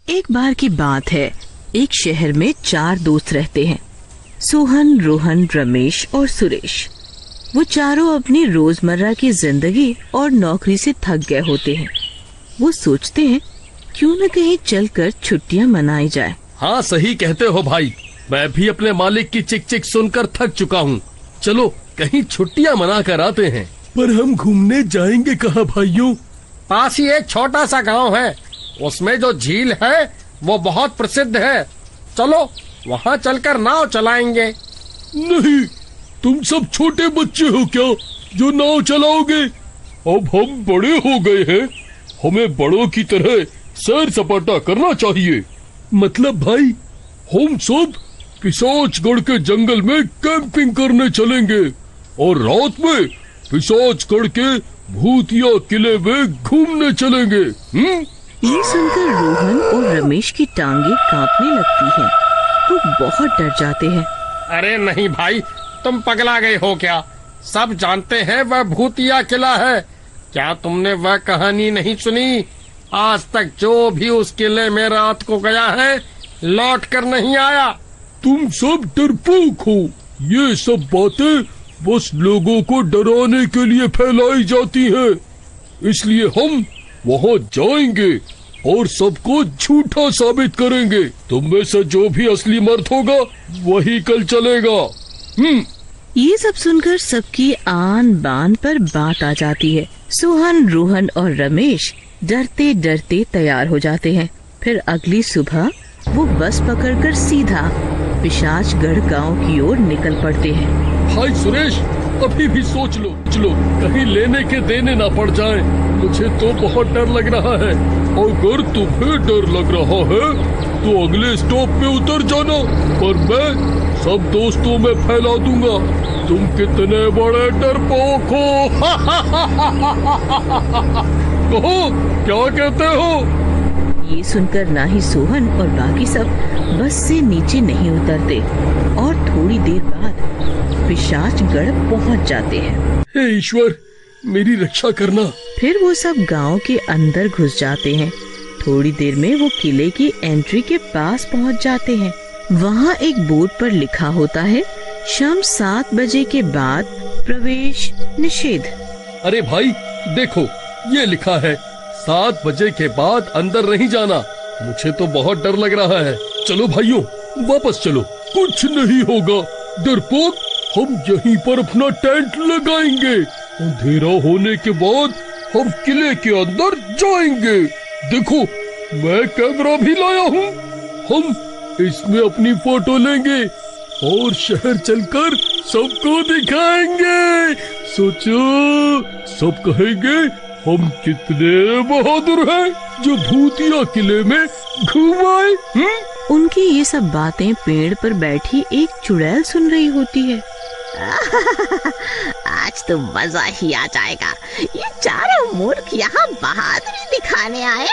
एक बार की बात है, एक शहर में 4 दोस्त रहते हैं, सोहन, रोहन, रमेश और सुरेश। वो चारों अपनी रोजमर्रा की जिंदगी और नौकरी से थक गए होते हैं। वो सोचते हैं क्यों न कहीं चलकर छुट्टियां मनाई जाए। हाँ, सही कहते हो भाई। मैं भी अपने मालिक की चिक चिक सुनकर थक चुका हूँ। चलो कहीं छुट्टियां मना कर आते हैं। पर हम घूमने जाएंगे कहाँ भाइयों? पास ही एक छोटा सा गांव है, उसमें जो झील है वो बहुत प्रसिद्ध है। चलो वहाँ चलकर नाव चलाएंगे। नहीं, तुम सब छोटे बच्चे हो क्या जो नाव चलाओगे? अब हम बड़े हो गए हैं, हमें बड़ों की तरह सैर सपाटा करना चाहिए। मतलब भाई, हम सब पिशाचगढ़ के जंगल में कैंपिंग करने चलेंगे और रात में पिशाचगढ़ के भूतिया किले में घूमने चलेंगे। ये सुनकर रोहन और रमेश की टांगे कांपने लगती हैं। वो बहुत डर जाते हैं। अरे नहीं भाई, तुम पगला गए हो क्या? सब जानते हैं वह भूतिया किला है। क्या तुमने वह कहानी नहीं सुनी? आज तक जो भी उस किले में रात को गया है लौट कर नहीं आया। तुम सब डरपोक हो। ये सब बातें बस लोगों को डराने के लिए फैलाई जाती हैं। इसलिए हम वहाँ जाएंगे और सबको झूठा साबित करेंगे। तुम में से जो भी असली मर्द होगा वही कल चलेगा। ये सब सुनकर सबकी आन बान पर बात आ जाती है। सोहन, रोहन और रमेश डरते डरते तैयार हो जाते हैं। फिर अगली सुबह वो बस पकड़कर सीधा पिशाचगढ़ गांव की ओर निकल पड़ते हैं। भाई सुरेश, अभी भी सोच लो, चलो कहीं लेने के देने ना पड़ जाए। मुझे तो बहुत डर लग रहा है। अगर तुम्हें डर लग रहा है तो अगले स्टॉप पे उतर जाना, पर मैं सब दोस्तों में फैला दूंगा तुम कितने बड़े डरपोक हो। कहो, क्या कहते हो? ये सुनकर ना ही सोहन और बाकी सब बस से नीचे नहीं उतरते और थोड़ी देर बाद पिशाचगढ़ पहुंच जाते हैं। हे ईश्वर, मेरी रक्षा करना। फिर वो सब गांव के अंदर घुस जाते हैं। थोड़ी देर में वो किले की एंट्री के पास पहुंच जाते हैं। वहाँ एक बोर्ड पर लिखा होता है, शाम 7 बजे के बाद प्रवेश निषेध। अरे भाई देखो, ये लिखा है 7 बजे के बाद अंदर नहीं जाना। मुझे तो बहुत डर लग रहा है। चलो भाइयों, वापस चलो, कुछ नहीं होगा। डरपोक, हम यहीं पर अपना टेंट लगाएंगे। अंधेरा होने के बाद हम किले के अंदर जाएंगे। देखो, मैं कैमरा भी लाया हूँ। हम इसमें अपनी फोटो लेंगे और शहर चलकर सबको दिखाएंगे। सोचो, सब कहेंगे हम कितने बहादुर हैं जो भूतिया किले में घूम आए। उनकी ये सब बातें पेड़ पर बैठी एक चुड़ैल सुन रही होती है। आज तो मजा ही आ जाएगा। ये चारों मूर्ख यहाँ बहादुरी दिखाने आए।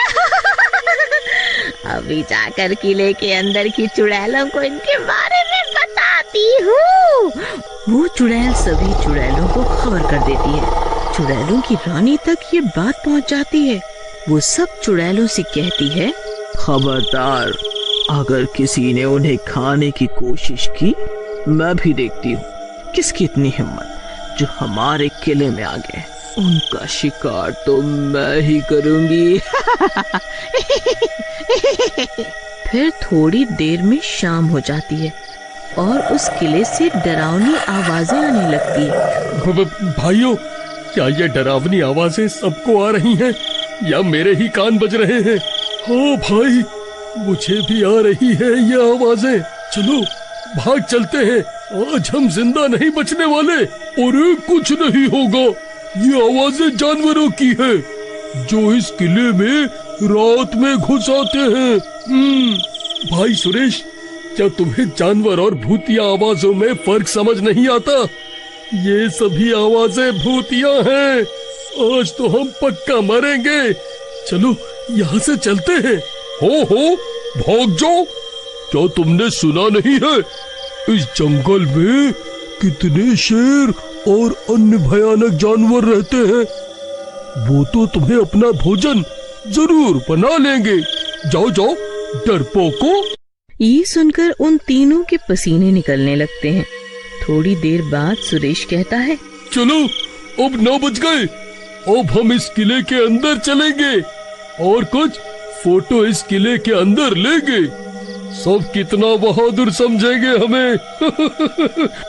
अभी जाकर किले के अंदर की चुड़ैलों को इनके बारे में बताती हूँ। वो चुड़ैल सभी चुड़ैलों को खबर कर देती है। चुड़ैलों की रानी तक ये बात पहुँच जाती है। वो सब चुड़ैलों से कहती है, खबरदार, अगर किसी ने उन्हें खाने की कोशिश की, मैं भी देखती हूँ किसकी इतनी हिम्मत जो हमारे किले में आ गए। उनका शिकार तो मैं ही करूंगी। फिर थोड़ी देर में शाम हो जाती है और उस किले से डरावनी आवाजें आने लगती है। भाइयों, क्या ये डरावनी आवाजें सबको आ रही हैं या मेरे ही कान बज रहे हैं? हाँ भाई, मुझे भी आ रही है ये आवाजें। चलो भाग चलते हैं, आज हम जिंदा नहीं बचने वाले। और कुछ नहीं होगा, ये आवाजें जानवरों की है जो इस किले में रात में घुस आते हैं। भाई सुरेश, क्या तुम्हें जानवर और भूतिया आवाजों में फर्क समझ नहीं आता? ये सभी आवाजें भूतिया हैं। आज तो हम पक्का मरेंगे। चलो यहाँ से चलते हैं। हो, भाग जाओ। क्या तुमने सुना नहीं है, इस जंगल में कितने शेर और अन्य भयानक जानवर रहते हैं? वो तो तुम्हें अपना भोजन जरूर बना लेंगे। जाओ जाओ, डरपोकों? ये सुनकर उन तीनों के पसीने निकलने लगते हैं। थोड़ी देर बाद सुरेश कहता है, चलो अब 9 बज गए, अब हम इस किले के अंदर चलेंगे और कुछ फोटो इस किले के अंदर लेंगे। सब कितना बहादुर समझेंगे हमें।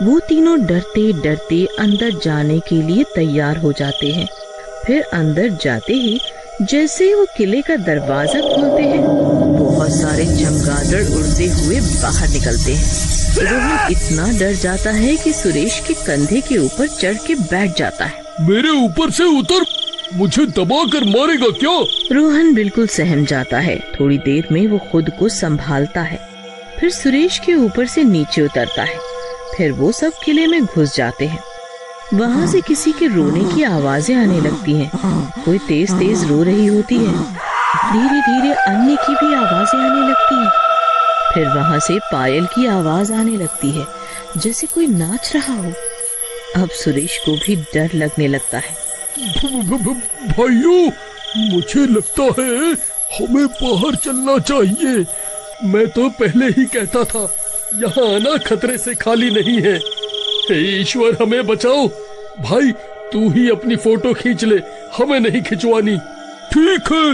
वो तीनों डरते डरते अंदर जाने के लिए तैयार हो जाते हैं। फिर अंदर जाते ही जैसे ही वो किले का दरवाजा खोलते हैं, बहुत सारे चमगादड़ उड़ते हुए बाहर निकलते हैं। रोहन इतना डर जाता है कि सुरेश के कंधे के ऊपर चढ़ के बैठ जाता है। मेरे ऊपर से उतर, मुझे दबा कर मारेगा क्या? रोहन बिल्कुल सहम जाता है। थोड़ी देर में वो खुद को संभालता है, फिर सुरेश के ऊपर से नीचे उतरता है। फिर वो सब किले में घुस जाते हैं। वहाँ से किसी के रोने की आवाजें आने लगती हैं। कोई तेज तेज रो रही होती है। धीरे धीरे अन्य की भी आवाजें आने लगती हैं। फिर वहाँ से पायल की आवाज आने लगती है, जैसे कोई नाच रहा हो। अब सुरेश को भी डर लगने लगता है। भाइयों, मुझे लगता है हमें बाहर चलना चाहिए। मैं तो पहले ही कहता था, यहाँ आना खतरे से खाली नहीं है। हे ईश्वर, हमें बचाओ। भाई, तू ही अपनी फोटो खींच ले, हमें नहीं खिंचवानी। ठीक है,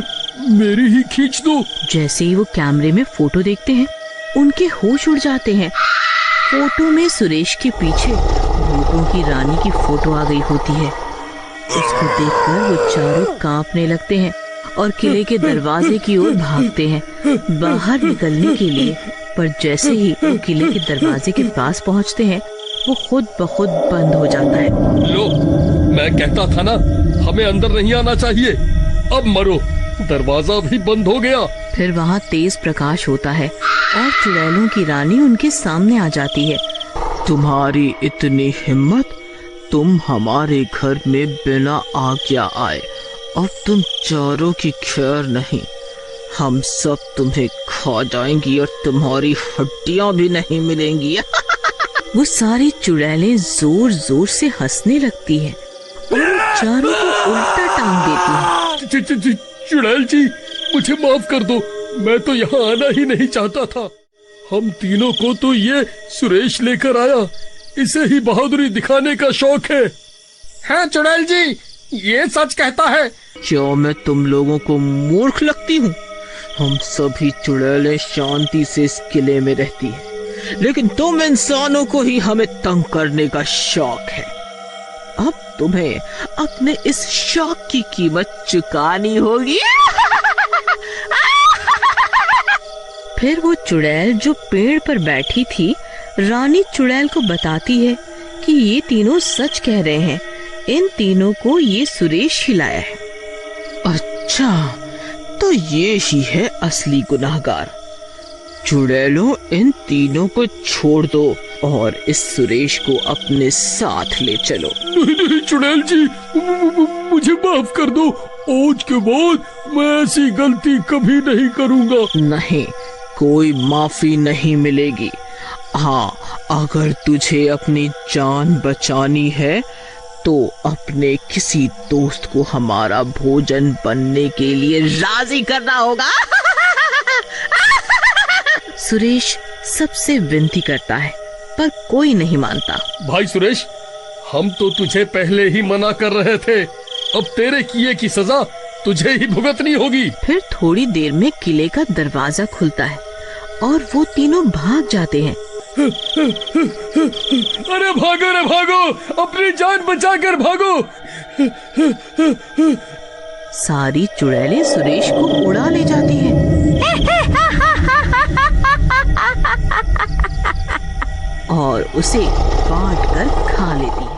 मेरी ही खींच दो। जैसे ही वो कैमरे में फोटो देखते हैं, उनके होश उड़ जाते हैं। फोटो में सुरेश के पीछे भूतों की रानी की फोटो आ गई होती है। उसको देखकर वो चारों कांपने लगते हैं और किले के दरवाजे की ओर भागते हैं बाहर निकलने के लिए। पर जैसे ही वो किले के दरवाजे के पास पहुंचते हैं, वो खुद ब खुद बंद हो जाता है। लो, मैं कहता था ना, हमें अंदर नहीं आना चाहिए। अब मरो, दरवाजा भी बंद हो गया। फिर वहाँ तेज प्रकाश होता है और चुड़ैलों की रानी उनके सामने आ जाती है। तुम्हारी इतनी हिम्मत, तुम हमारे घर में बिना आज्ञा आए। अब तुम चारों की खैर नहीं, हम सब तुम्हें खा जाएंगी और तुम्हारी हड्डियां भी नहीं मिलेंगी। वो सारी चुड़ैलें जोर जोर से हंसने लगती हैं और उन चारों को उल्टा टांग देती हैं। चुड़ैल जी, मुझे माफ कर दो, मैं तो यहाँ आना ही नहीं चाहता था। हम तीनों को तो ये सुरेश लेकर आया, इसे ही बहादुरी दिखाने का शौक है। हाँ चुड़ैल जी, ये सच कहता है। क्या मैं तुम लोगों को मूर्ख लगती हूँ? हम सभी चुड़ैलें शांति से इस किले में रहती हैं, लेकिन तुम इंसानों को ही हमें तंग करने का शौक है। अब तुम्हें अपने इस शौक की कीमत चुकानी होगी। फिर वो चुड़ैल जो पेड़ पर बैठी थी, रानी चुड़ैल को बताती है कि ये तीनों सच कह रहे हैं। इन तीनों को ये सुरेश ही लाया है। अच्छा, तो ये ही है असली गुनाहगार। चुड़ैलों, इन तीनों को छोड़ दो और इस सुरेश को अपने साथ ले चलो। नहीं चुड़ैल जी, मुझे माफ कर दो। आज के बाद मैं ऐसी गलती कभी नहीं करूँगा। नहीं, कोई माफी नहीं मिलेगी। हाँ, अगर तुझे अपनी जान बचानी है तो अपने किसी दोस्त को हमारा भोजन बनने के लिए राजी करना होगा। सुरेश सबसे विनती करता है, पर कोई नहीं मानता। भाई सुरेश, हम तो तुझे पहले ही मना कर रहे थे। अब तेरे किए की सजा तुझे ही भुगतनी होगी। फिर थोड़ी देर में किले का दरवाजा खुलता है और वो तीनों भाग जाते हैं। अरे भागो रे भागो, अपनी जान बचाकर भागो। सारी चुड़ैलें सुरेश को उड़ा ले जाती हैं और उसे काट कर खा लेती हैं।